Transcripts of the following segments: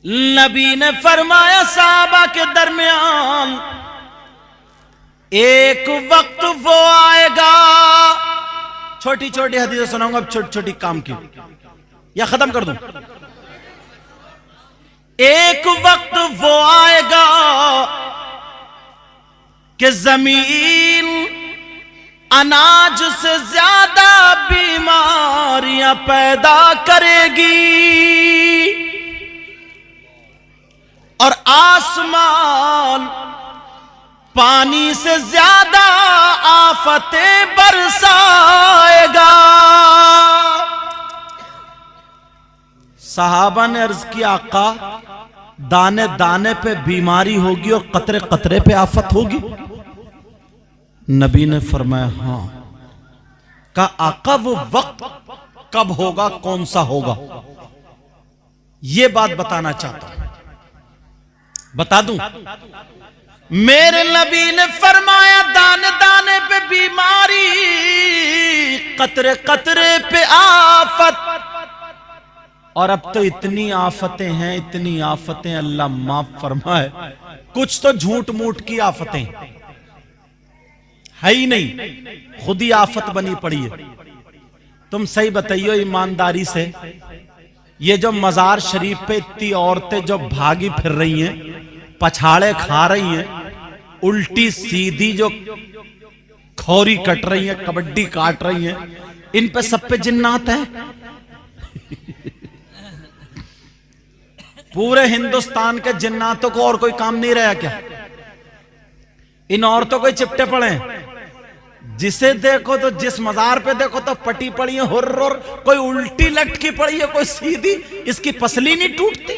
नबी ने फरमाया साहबा के दरमियान एक वक्त वो आएगा, छोटी छोटी हदीसें सुनाऊंगा अब, छोटी छोटी काम की, या खत्म कर दूं। एक वक्त वो आएगा कि जमीन अनाज से ज्यादा बीमारियां पैदा करेगी और आसमान पानी से ज्यादा आफतें बरसाएगा। सहाबा ने अर्ज किया, आका दाने दाने पे बीमारी होगी और कतरे कतरे पे आफत होगी? नबी ने फरमाया हां। का आका वो वक्त कब होगा, कौन सा होगा, ये बात बताना चाहता हूं। बता दूं, मेरे नबी ने फरमाया दाने दाने पे बीमारी, कतरे कतरे पे आफत। और अब तो इतनी आफतें हैं, इतनी आफतें, अल्लाह माफ फरमाए, कुछ तो झूठ मूठ की आफतें है ही नहीं, खुद ही आफत बनी पड़ी है। तुम सही बताइयो ईमानदारी से, ये जो मजार शरीफ पे इतनी औरतें जो भागी फिर रही हैं, पछाड़े खा रही हैं, उल्टी सीधी जो खौरी कट रही हैं, कबड्डी काट रही हैं, इन पे सब पे जिन्नात है। पूरे हिंदुस्तान के जिन्नातों को और कोई काम नहीं रहा क्या? इन औरतों को चिपटे पड़े हैं। जिसे देखो तो, जिस मजार पे देखो तो पटी पड़ी है, हुर्र, कोई उल्टी लटकी पड़ी है, कोई सीधी, इसकी पसली नहीं टूटती।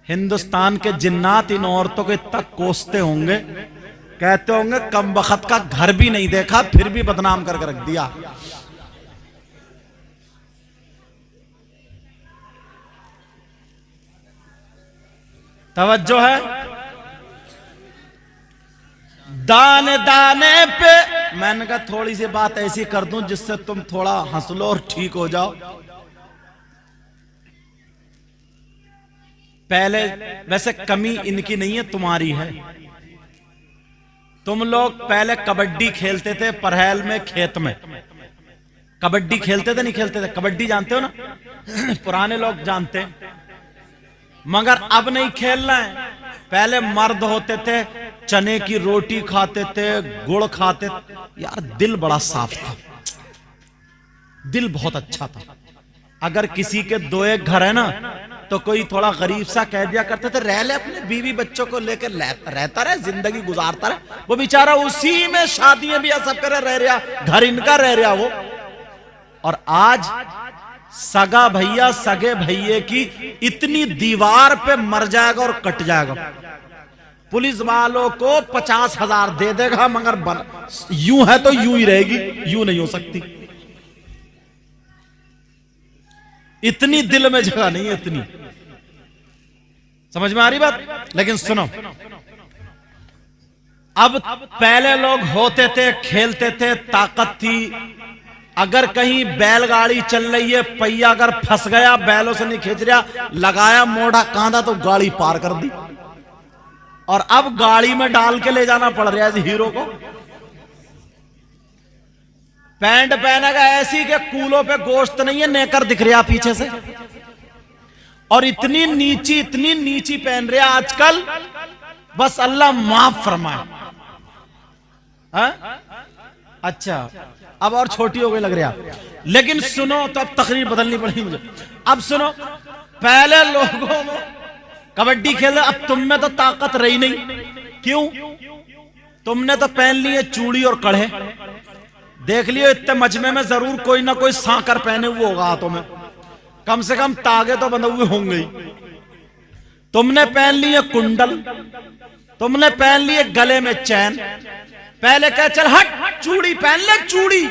हिंदुस्तान के जिन्नात इन औरतों को इतना कोसते होंगे, कहते होंगे कम बखत का घर भी नहीं देखा फिर भी बदनाम करके रख दिया। तवज्जो है? दाने दाने पे, मैंने कहा थोड़ी सी बात ऐसी कर दूं जिससे तुम थोड़ा हंस लो और ठीक हो जाओ। पहले, वैसे कमी इनकी नहीं है, तुम्हारी है। तुम लोग पहले कबड्डी खेलते थे परहेल में, खेत में कबड्डी खेलते थे, नहीं खेलते थे? कबड्डी जानते हो ना? पुराने लोग जानते, मगर अब नहीं खेलना है। पहले मर्द होते थे, चने की रोटी खाते थे, गुड़ खाते थे, यार दिल बड़ा साफ था, दिल बहुत अच्छा था। अगर किसी के दो एक घर है ना, तो कोई थोड़ा गरीब सा कह दिया करते थे, रह ले अपने बीवी बच्चों को लेकर रहता रहे, जिंदगी गुजारता रहे। वो बेचारा उसी में शादी भी सब करे रह रहा, घर इनका रह रहा वो। और आज सगा भैया सगे भैये की इतनी दीवार पे मर जाएगा और कट जाएगा। पुलिस वालों को 50,000 दे देगा, मगर यूं है तो यूं ही रहेगी, यूं नहीं हो सकती। इतनी दिल में जगह नहीं है, इतनी। समझ में आ रही बात? लेकिन सुनो, अब पहले लोग होते थे, खेलते थे, ताकत थी। अगर कहीं बैलगाड़ी चल रही है, पहिया अगर फंस गया, बैलों से नहीं खींच रहा, लगाया मोड़ा कांधा तो गाड़ी पार कर दी। और अब गाड़ी में डाल के ले जाना पड़ रहा है हीरो को। पैंट पहनेगा ऐसी के कूलों पे गोश्त नहीं है, नेकर दिख रहा पीछे से। और इतनी नीची पहन रहे आजकल, बस अल्लाह माफ फरमाए। अच्छा, अब और छोटी हो गई लग रहा। लेकिन सुनो, तो अब तकरीर बदलनी पड़ेगी मुझे। अब सुनो, पहले लोगों में कबड्डी खेल, अब तुम में तो ताकत रही नहीं। क्यों? तुमने तो पहन लिए चूड़ी और कड़े। देख लियो इतने मजमे में जरूर कोई ना कोई सांकर पहने हुए होगा हाथों में, कम से कम तागे तो बंधे हुए होंगे ही। तुमने पहन लिए कुंडल, तुमने पहन लिए गले में चैन। पहले कह चल हट, चूड़ी पहन ले, चूड़ी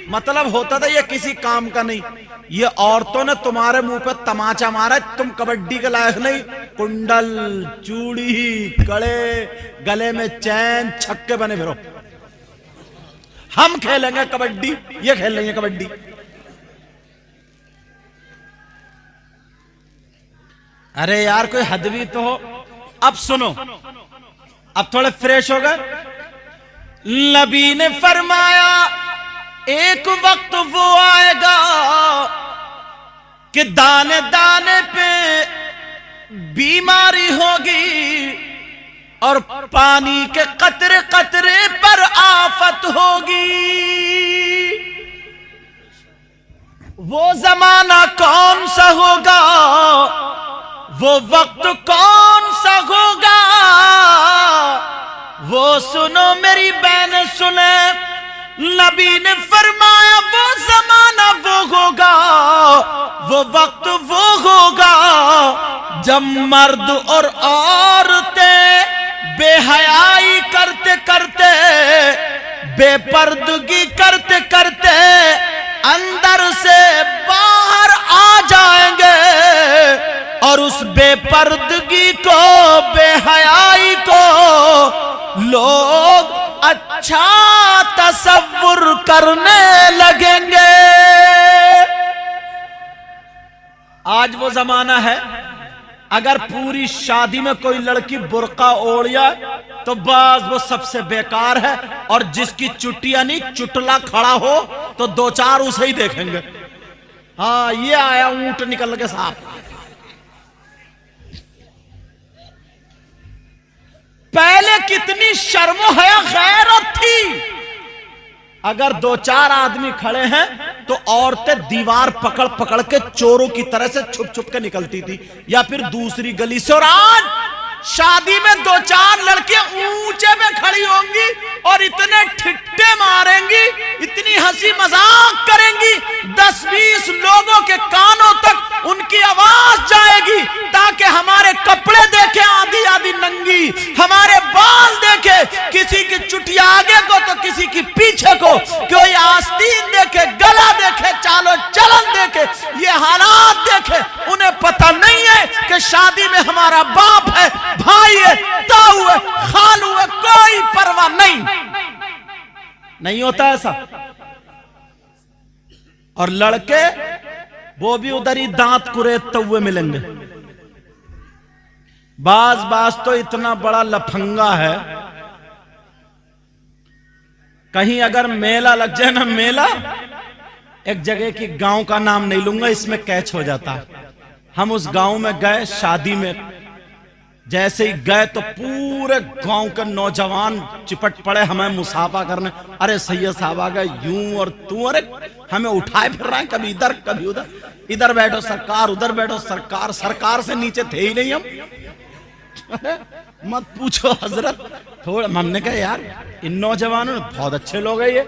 मतलब होता था ये किसी काम का नहीं। ये औरतों ने तुम्हारे मुंह पे तमाचा मारा, तुम कबड्डी के लायक नहीं। कुंडल, चूड़ी, कड़े, गले में चैन, छक्के बने फिरो। हम खेलेंगे कबड्डी, ये खेल लेंगे कबड्डी। अरे यार कोई हद भी तो हो। अब सुनो, अब थोड़े फ्रेश हो गए। नबी ने फरमाया एक वक्त वो आएगा कि दाने दाने पे बीमारी होगी और पानी के कतरे कतरे पर आफत होगी। वो जमाना कौन सा होगा, वो वक्त कौन सा होगा, वो सुनो मेरी बहन सुने। नबी ने फरमाया वो जमाना वो होगा, वो वक्त वो होगा जब मर्द और औरतें बेहयाई करते करते, बेपर्दगी करते करते अंदर से बाहर आ जाएंगे और उस बेपर्दगी को, बेहयाई को लोग अच्छा तसव्वुर करने लगेंगे। आज वो जमाना है, अगर पूरी शादी में कोई लड़की बुर्का ओढ़ जाए तो बस वो सबसे बेकार है, और जिसकी चुटिया नहीं चुटला खड़ा हो तो दो चार उसे ही देखेंगे। हाँ ये आया ऊंट निकल के साफ। पहले कितनी शर्मो हया गैरत थी, अगर दो चार आदमी खड़े हैं तो औरतें दीवार पकड़ पकड़ के चोरों की तरह से छुप छुप के निकलती थी, या फिर दूसरी गली से। और आज शादी में दो चार लड़कियां ऊंचे में खड़ी होंगी और इतने ठिट्टे मारेंगी, इतनी हंसी मजाक करेंगी, 10-20 लोगों के कानों तक उनकी आवाज जाएगी, ताकि हमारे कपड़े देखे आधी आधी नंगी, हमारे बाल देखे, किसी की चुटिया आगे को तो किसी की पीछे को, कोई आस्तीन देखे, गला देखे, चालो चलन देखे, ये हालात देखे। उन्हें पता नहीं है कि शादी में हमारा बाप है, भाई है, ताऊ है, खालू है, कोई परवाह नहीं होता ऐसा। और लड़के वो भी उधर ही दांत कुरेदते हुए मिलेंगे। बाज तो इतना बड़ा लफंगा है, कहीं अगर मेला लग जाए ना, मेला, एक जगह की गांव का नाम नहीं लूंगा, इसमें कैच हो जाता। हम उस गांव में गए शादी में, जैसे ही गए तो पूरे गांव के नौजवान चिपट पड़े हमें मुसाफा करने। अरे सैयद साहब आ गए, यूं और तू, अरे हमें उठाए फिर रहे हैं, कभी इधर कभी उधर, इधर बैठो सरकार, उधर बैठो सरकार, सरकार से नीचे थे ही नहीं हम। मत पूछो हजरत। थोड़ा हमने कहा यार इन नौजवानों बहुत अच्छे लोग हैं ये।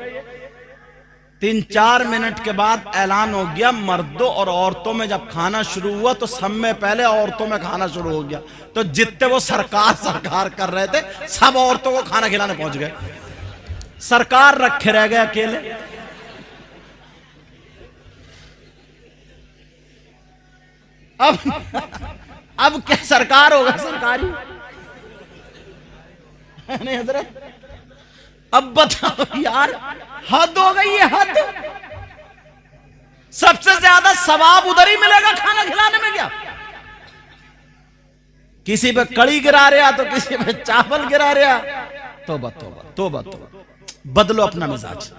3-4 मिनट के बाद ऐलान हो गया, मर्दों और औरतों में जब खाना शुरू हुआ तो सब में पहले औरतों में खाना शुरू हो गया। तो जितने वो सरकार कर रहे थे सब औरतों को खाना खिलाने पहुंच गए, सरकार रखे रह गए अकेले। अब क्या सरकार होगा, सरकारी नहीं हजरत। अब बताओ यार, हद हो गई है, हद। सबसे ज्यादा सवाब उधर ही मिलेगा खाना खिलाने में। क्या किसी पे कड़ी गिरा रहा तो किसी पे चावल गिरा रहा। तौबा तौबा तौबा तौबा, बदलो अपना मिजाज।